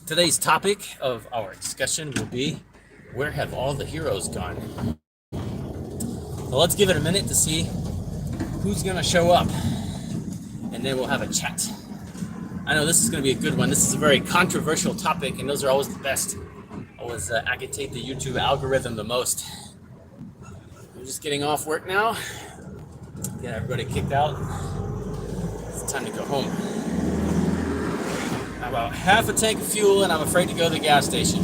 Today's topic of our discussion will be, where have all the heroes gone? So let's give it a minute to see who's going to show up, and then we'll have a chat. I know this is going to be a good one. This is a very controversial topic, and those are always the best. Always agitate the YouTube algorithm the most. I'm just getting off work now. Get everybody kicked out. It's time to go home. About half a tank of fuel, and I'm afraid to go to the gas station.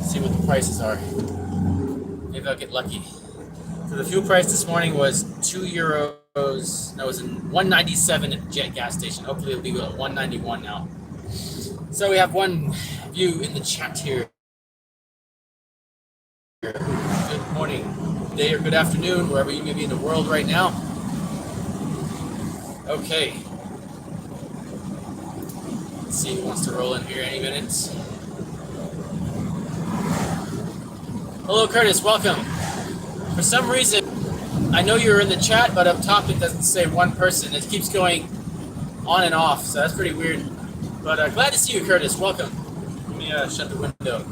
See what the prices are. Maybe I'll get lucky. So the fuel price this morning was €2. No, it was 1.97 at the Jet gas station. Hopefully it'll be at 1.91 now. So we have one view in the chat here. Good morning, good day, or good afternoon, wherever you may be in the world right now. Okay. Let's see who wants to roll in here any minute. Hello, Curtis. Welcome. For some reason, I know you're in the chat, but up top it doesn't say one person. It keeps going on and off, so that's pretty weird. But glad to see you, Curtis. Welcome. Let me shut the window.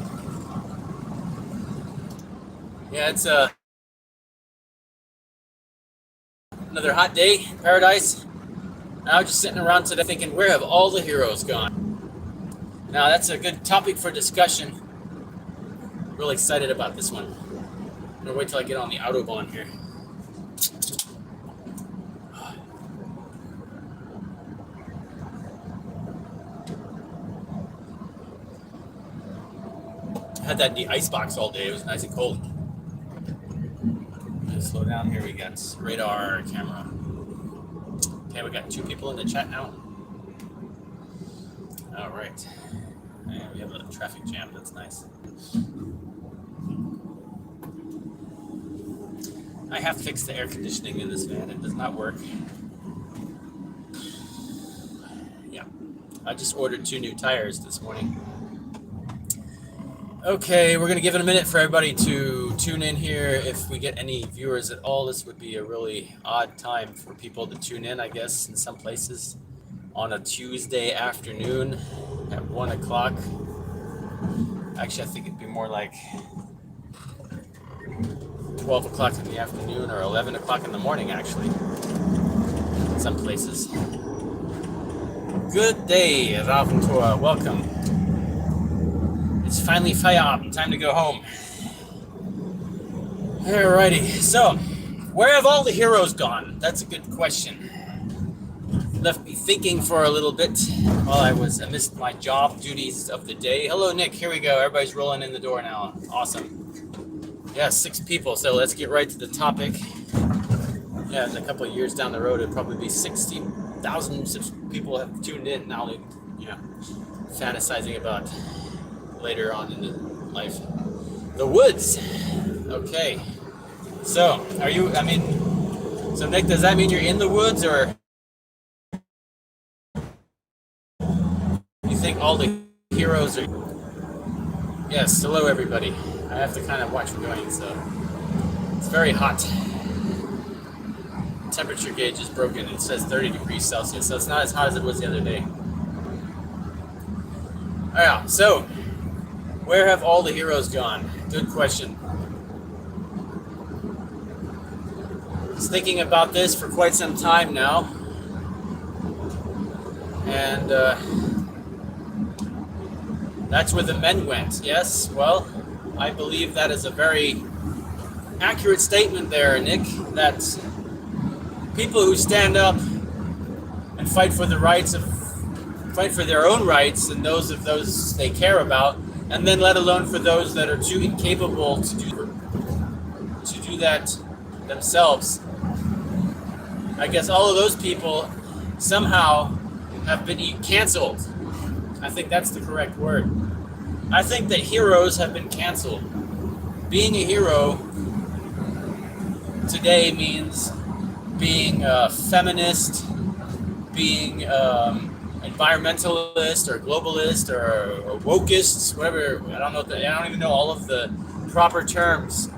Yeah, it's another hot day in paradise. I was just sitting around today thinking, where have all the heroes gone? Now, that's a good topic for discussion. Really excited about this one. I'm going to wait till I get on the Autobahn here. I had that in the icebox all day. It was nice and cold. Let's slow down here. We got radar, camera. Okay, we got 2 people in the chat now. All right. And we have a traffic jam. That's nice. I have fixed the air conditioning in this van. It does not work. Yeah. I just ordered 2 new tires this morning. Okay, we're going to give it a minute for everybody to tune in here. If we get any viewers at all, this would be a really odd time for people to tune in, I guess, in some places on a Tuesday afternoon at 1 o'clock. Actually, I think it'd be more like 12 o'clock in the afternoon or 11 o'clock in the morning, actually, in some places. Good day, Raventura. Welcome. It's finally Feierabend, time to go home. Alrighty, so where have all the heroes gone? That's a good question. Left me thinking for a little bit while I was amidst my job duties of the day. Hello, Nick. Here we go. Everybody's rolling in the door now. Awesome. Yeah, 6 people. So let's get right to the topic. Yeah, in a couple of years down the road, it'll probably be 60,000 people have tuned in now. Fantasizing about later on in life. The woods. Okay. So, so Nick, does that mean you're in the woods, or you think all the heroes are? Yes, hello everybody. I have to kind of watch where I'm going, so it's very hot. Temperature gauge is broken. It says 30 degrees Celsius, so it's not as hot as it was the other day. Alright, so where have all the heroes gone? Good question. I was thinking about this for quite some time now. And that's where the men went. Yes, well, I believe that is a very accurate statement there, Nick, that people who stand up and fight for their own rights and those of those they care about, and then let alone for those that are too incapable to do that themselves. I guess all of those people somehow have been canceled. I think that's the correct word. I think that heroes have been canceled. Being a hero today means being a feminist, being environmentalist or globalist or wokeist, whatever. I don't even know all of the proper terms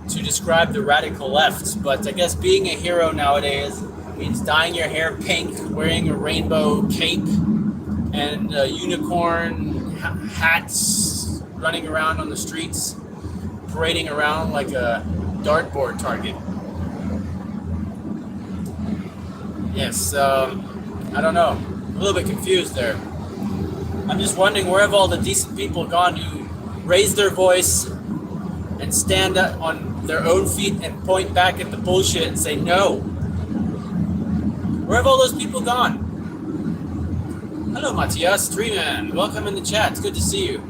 to describe the radical left. But I guess being a hero nowadays means dyeing your hair pink, wearing a rainbow cape, and a unicorn hats, running around on the streets, parading around like a dartboard target. Yes, I don't know. I'm a little bit confused there. I'm just wondering, where have all the decent people gone who raise their voice and stand up on their own feet and point back at the bullshit and say no? Where have all those people gone? Hello, Matthias, Treeman. Welcome in the chat. It's good to see you.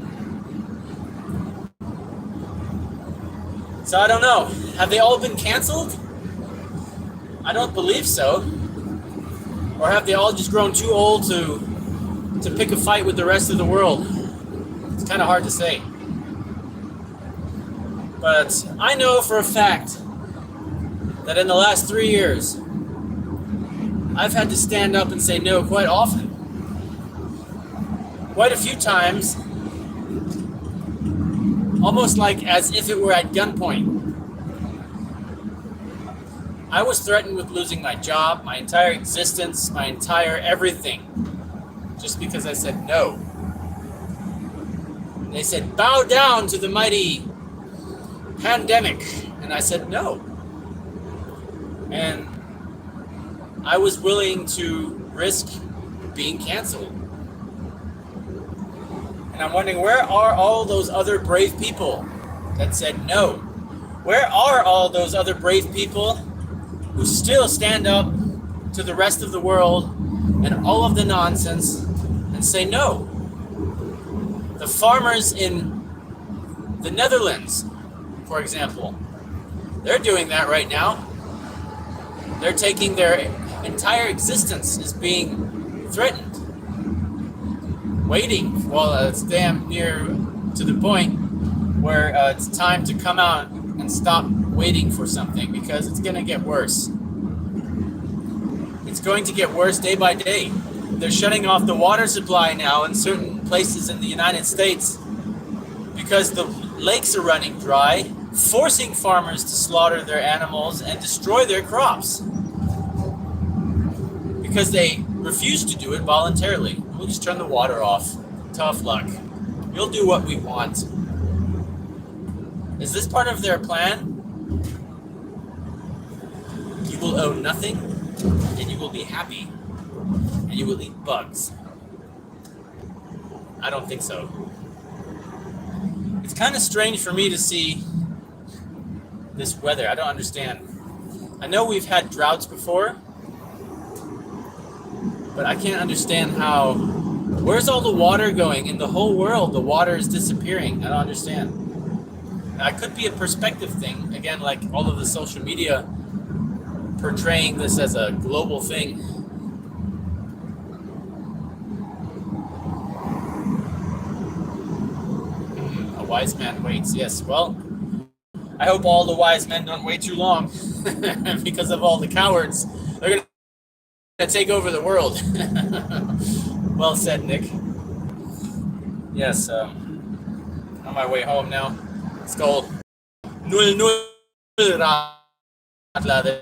So I don't know. Have they all been canceled? I don't believe so. Or have they all just grown too old to pick a fight with the rest of the world? It's kind of hard to say. But I know for a fact that in the last 3 years, I've had to stand up and say no quite often. Quite a few times, almost like as if it were at gunpoint. I was threatened with losing my job, my entire existence, my entire everything, just because I said no. They said, bow down to the mighty pandemic. And I said no. And I was willing to risk being canceled. And I'm wondering, where are all those other brave people that said no? Where are all those other brave people who still stand up to the rest of the world and all of the nonsense and say no? The farmers in the Netherlands, for example, they're doing that right now. They're taking their entire existence as being threatened. Waiting. Well, it's damn near to the point where it's time to come out and stop waiting for something, because it's going to get worse. It's going to get worse day by day. They're shutting off the water supply now in certain places in the United States because the lakes are running dry, forcing farmers to slaughter their animals and destroy their crops because they refuse to do it voluntarily. We'll just turn the water off. Tough luck. We'll do what we want. Is this part of their plan? You will own nothing, and you will be happy, and you will eat bugs. I don't think so. It's kind of strange for me to see this weather. I don't understand. I know we've had droughts before, but I can't understand how. Where's all the water going? In the whole world, the water is disappearing. I don't understand. It could be a perspective thing. Again, like all of the social media portraying this as a global thing. A wise man waits. Yes, well, I hope all the wise men don't wait too long because of all the cowards. They're going to take over the world. Well said, Nick. Yes, on my way home now. It's called 0-0 Radler.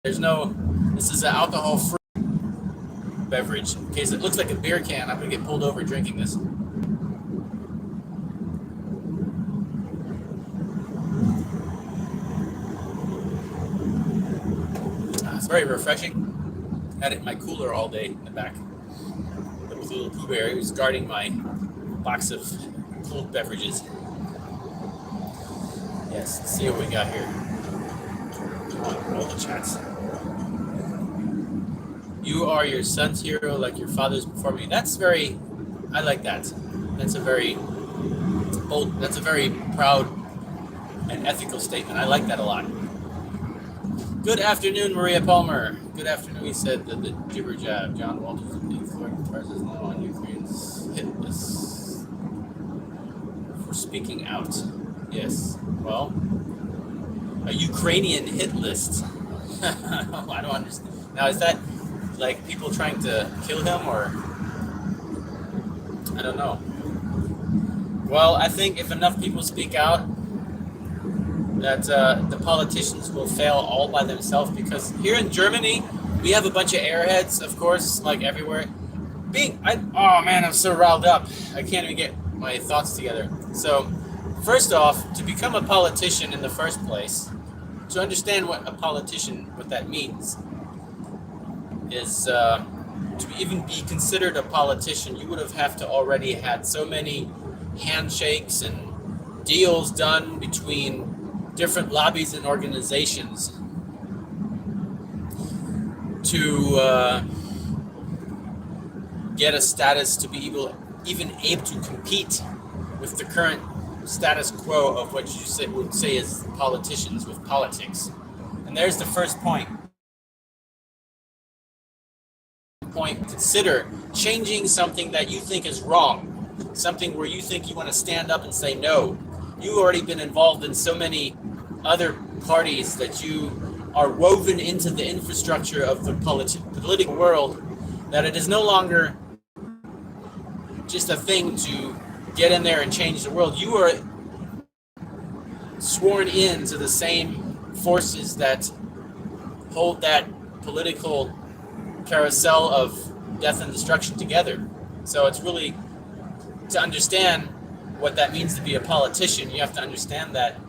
There's no, this is an alcohol-free beverage. In case it looks like a beer can, I'm going to get pulled over drinking this. It's very refreshing. Had it in my cooler all day in the back. There was a little Pooh Bear. He was guarding my box of cold beverages. Yes, let's see what we got here. Come on, roll the chats. You are your son's hero like your father's before me. That's very, I like that. That's a very bold, that's a very proud and ethical statement. I like that a lot. Good afternoon, Maria Palmer. Good afternoon. He said that the jibber jab. John Walters presses now on Ukraine's hit list for speaking out. Yes. Well, a Ukrainian hit list. I don't understand. Now, is that like people trying to kill him, or I don't know. Well, I think if enough people speak out, that the politicians will fail all by themselves, because here in Germany, we have a bunch of airheads, of course, like everywhere. Oh man, I'm so riled up. I can't even get my thoughts together. So, first off, to become a politician in the first place, to understand what a politician, what that means, is to even be considered a politician, you would have to already had so many handshakes and deals done between different lobbies and organizations to get a status to be even able to compete with the current status quo of what you would say is politicians with politics. And there's the first point. Consider changing something that you think is wrong, something where you think you want to stand up and say no. You've already been involved in so many other parties that you are woven into the infrastructure of the political world that it is no longer just a thing to get in there and change the world. You are sworn into the same forces that hold that political carousel of death and destruction together. So it's really, to understand what that means to be a politician, you have to understand that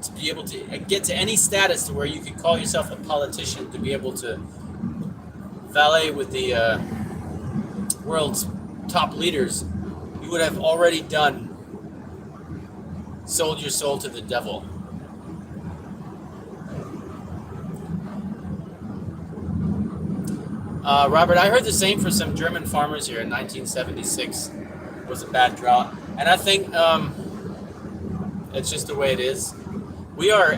to be able to get to any status to where you can call yourself a politician, to be able to valet with the world's top leaders, you would have already sold your soul to the devil. Robert, I heard the same for some German farmers here in 1976. It was a bad drought. And I think it's just the way it is. We are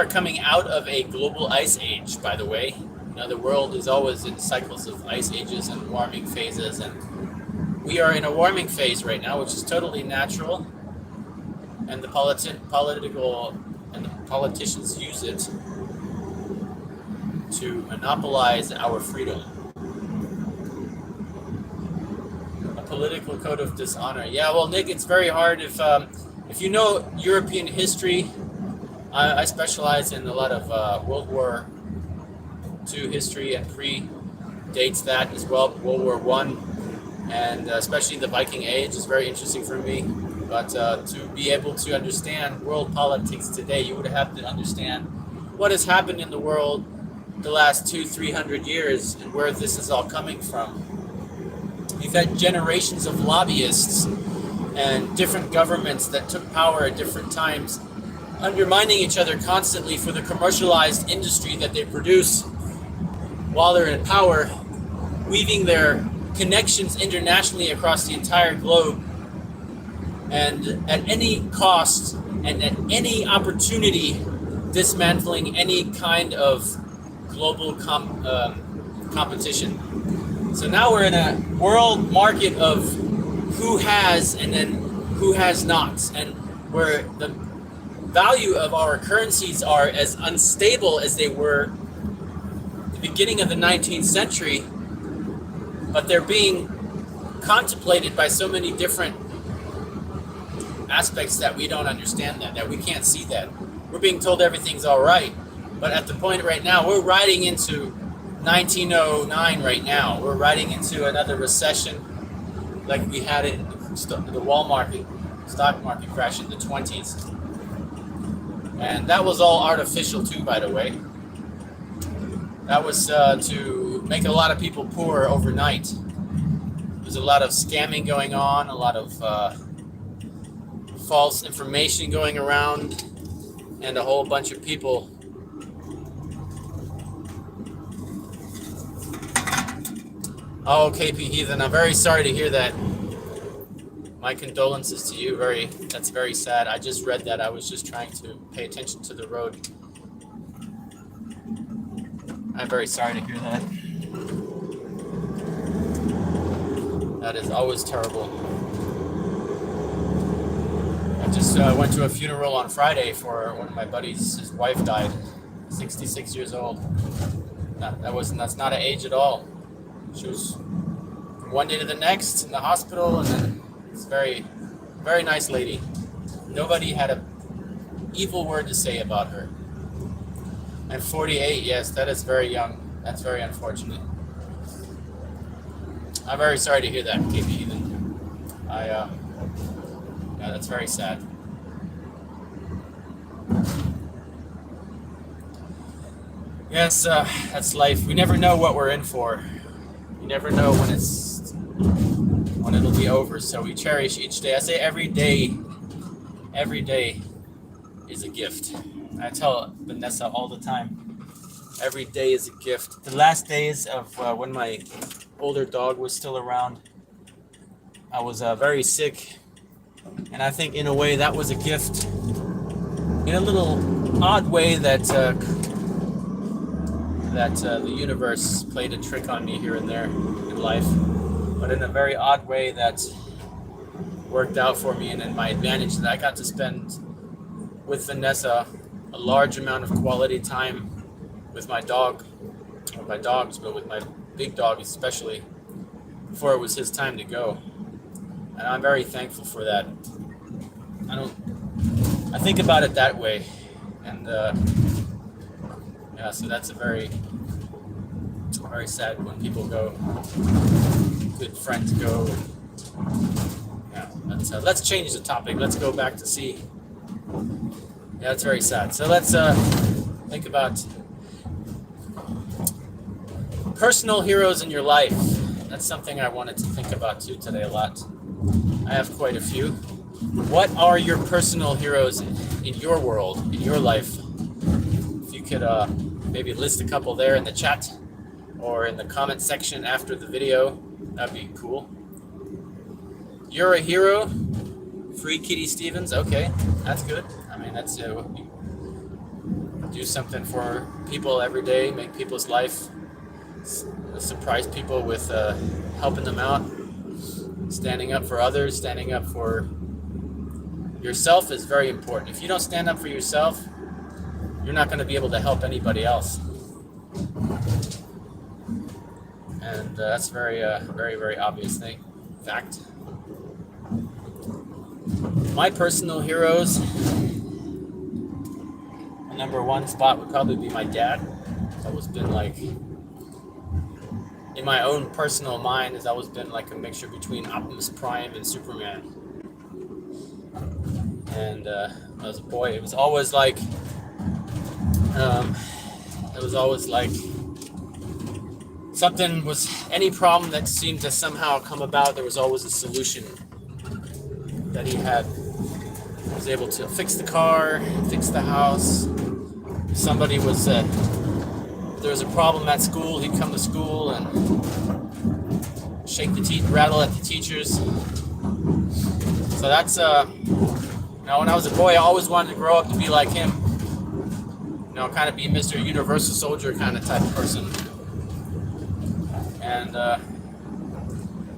coming out of a global ice age, by the way. You know, the world is always in cycles of ice ages and warming phases, and we are in a warming phase right now, which is totally natural. And the politicians use it to monopolize our freedom. A political code of dishonor. Yeah, well, Nick, it's very hard if you know European history. I specialize in a lot of World War II history and predates that as well. World War I, and especially the Viking Age is very interesting for me. But to be able to understand world politics today, you would have to understand what has happened in the world the last 200-300 years and where this is all coming from. You've had generations of lobbyists and different governments that took power at different times, undermining each other constantly for the commercialized industry that they produce while they're in power, weaving their connections internationally across the entire globe, and at any cost and at any opportunity dismantling any kind of global competition. So now we're in a world market of who has and then who has not, and where the value of our currencies are as unstable as they were at the beginning of the 19th century, but they're being contemplated by so many different aspects that we don't understand, that we can't see that. We're being told everything's all right, but at the point right now, we're riding into 1909 right now. We're riding into another recession like we had in the stock market crash in the 20s. And that was all artificial too, by the way. That was to make a lot of people poor overnight. There's a lot of scamming going on, a lot of false information going around, and a whole bunch of people Oh, KP Heathen, I'm very sorry to hear that. My condolences to you. That's very sad. I just read that. I was just trying to pay attention to the road. I'm very sorry to hear that. That is always terrible. I just went to a funeral on Friday for one of my buddies. His wife died, 66 years old. That's not an age at all. She was from one day to the next in the hospital, and then it's very, very nice lady. Nobody had an evil word to say about her. And 48, yes, that is very young. That's very unfortunate. I'm very sorry to hear that, KP Heathen. Yeah, that's very sad. Yes, that's life. We never know what we're in for. You never know when it'll be over. So we cherish each day. I say every day is a gift. I tell Vanessa all the time, every day is a gift. The last days of when my older dog was still around, I was very sick, and I think in a way that was a gift. In a little odd way that the universe played a trick on me here and there in life, but in a very odd way that worked out for me and in my advantage, that I got to spend with Vanessa a large amount of quality time with my dog, or my dogs, but with my big dog especially, before it was his time to go. And I'm very thankful for that. I think about it that way, and yeah, so that's a very sad when people go, good friends go. Yeah, let's change the topic. Let's go back to sea. Yeah, it's very sad. So let's think about personal heroes in your life. That's something I wanted to think about too today a lot. I have quite a few. What are your personal heroes in your world, in your life? If you could maybe list a couple there in the chat or in the comment section after the video, that'd be cool. You're a hero? Free Kitty Stevens? Okay, that's good. I mean, that's do something for people every day, make people's life, surprise people with helping them out, standing up for others, standing up for yourself is very important. If you don't stand up for yourself, you're not going to be able to help anybody else. And that's very, very obvious fact. My personal heroes, number one spot would probably be my dad. It's always been like, in my own personal mind, has always been like a mixture between Optimus Prime and Superman. And when I was a boy, it was always like, any problem that seemed to somehow come about, there was always a solution that he was able to fix the car, fix the house. If somebody was, there was a problem at school, he'd come to school and shake the rattle at the teachers. So that's, when I was a boy, I always wanted to grow up to be like him. Kind of be Mr. Universal Soldier kind of type of person. And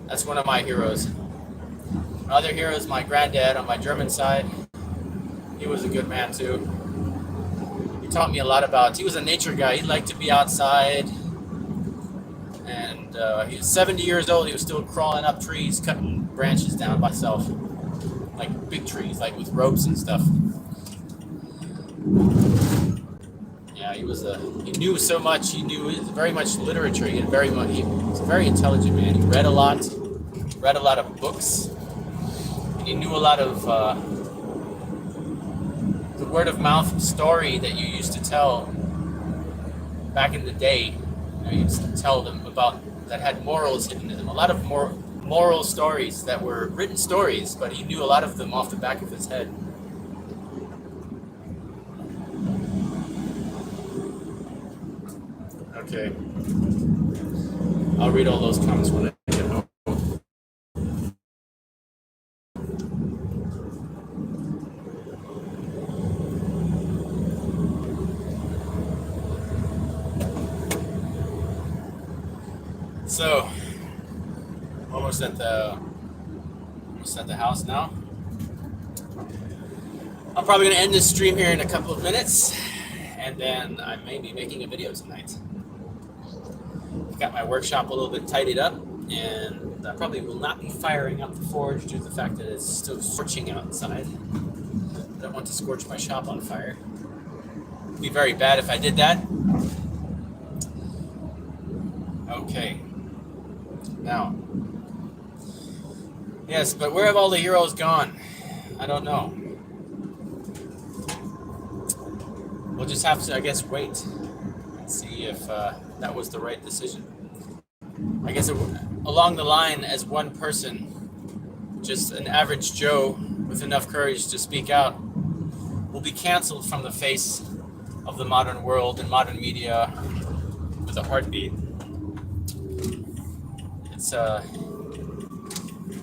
that's one of my heroes. My other hero is my granddad on my German side. He was a good man too. He taught me a lot he was a nature guy. He liked to be outside. And he was 70 years old. He was still crawling up trees, cutting branches down by himself. Like big trees, like with ropes and stuff. Yeah, he knew so much. He knew very much literature. He was a very intelligent man. He read a lot of books. And he knew a lot of the word of mouth story that you used to tell back in the day. You used to tell them about that had morals hidden in them. A lot of moral stories that were written stories, but he knew a lot of them off the back of his head. Okay. I'll read all those comments when I get home. So, almost at the house now. I'm probably going to end this stream here in a couple of minutes, and then I may be making a video tonight. I've got my workshop a little bit tidied up, and I probably will not be firing up the forge due to the fact that it's still scorching outside. I don't want to scorch my shop on fire. It would be very bad if I did that. Okay. Now, yes, but where have all the heroes gone? I don't know. We'll just have to, I guess, wait and see if that was the right decision. I guess along the line, as one person, just an average Joe with enough courage to speak out, will be canceled from the face of the modern world and modern media with a heartbeat. It's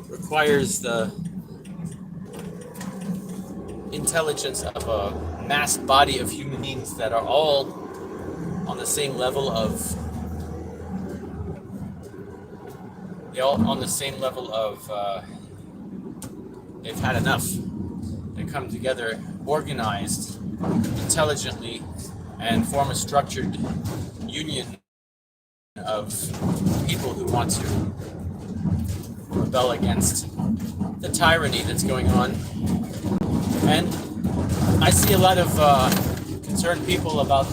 requires the intelligence of a mass body of human beings that are all on the same level of they've had enough. They come together organized, intelligently, and form a structured union of people who want to rebel against the tyranny that's going on. And I see a lot of concerned people about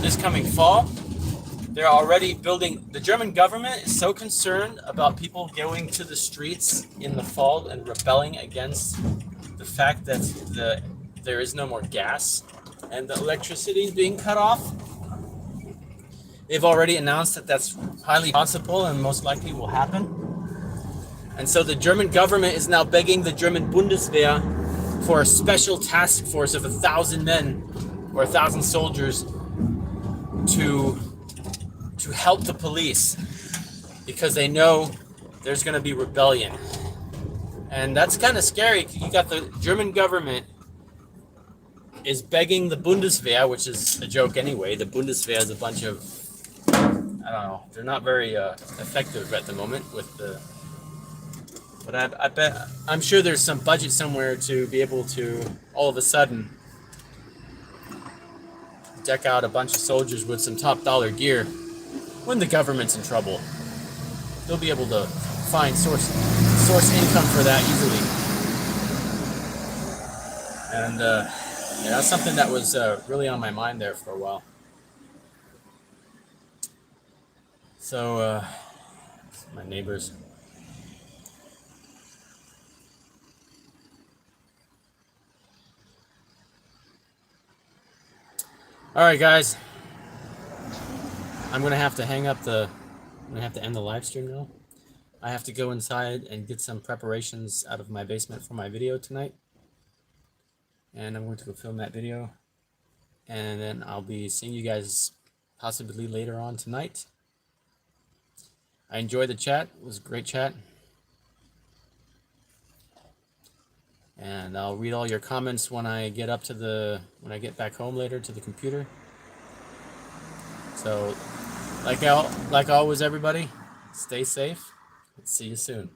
this coming fall. They're already building, the German government is so concerned about people going to the streets in the fall and rebelling against the fact that there is no more gas and the electricity is being cut off. They've already announced that that's highly possible and most likely will happen. And so the German government is now begging the German Bundeswehr for a special task force of 1,000 men or 1,000 soldiers to help the police, because they know there's going to be rebellion. And that's kind of scary. You got the German government is begging the Bundeswehr, which is a joke anyway. The Bundeswehr is a bunch of, I don't know, they're not very effective at the moment with the, but I bet, I'm sure there's some budget somewhere to be able to all of a sudden deck out a bunch of soldiers with some top dollar gear when the government's in trouble. They'll be able to find source income for that easily. And yeah, that's something that was really on my mind there for a while. So my neighbors. All right, guys. I'm gonna have to end the live stream now. I have to go inside and get some preparations out of my basement for my video tonight. And I'm going to go film that video. And then I'll be seeing you guys possibly later on tonight. I enjoyed the chat. It was a great chat. And I'll read all your comments when I get back home later to the computer. So, like always, everybody, stay safe. See you soon.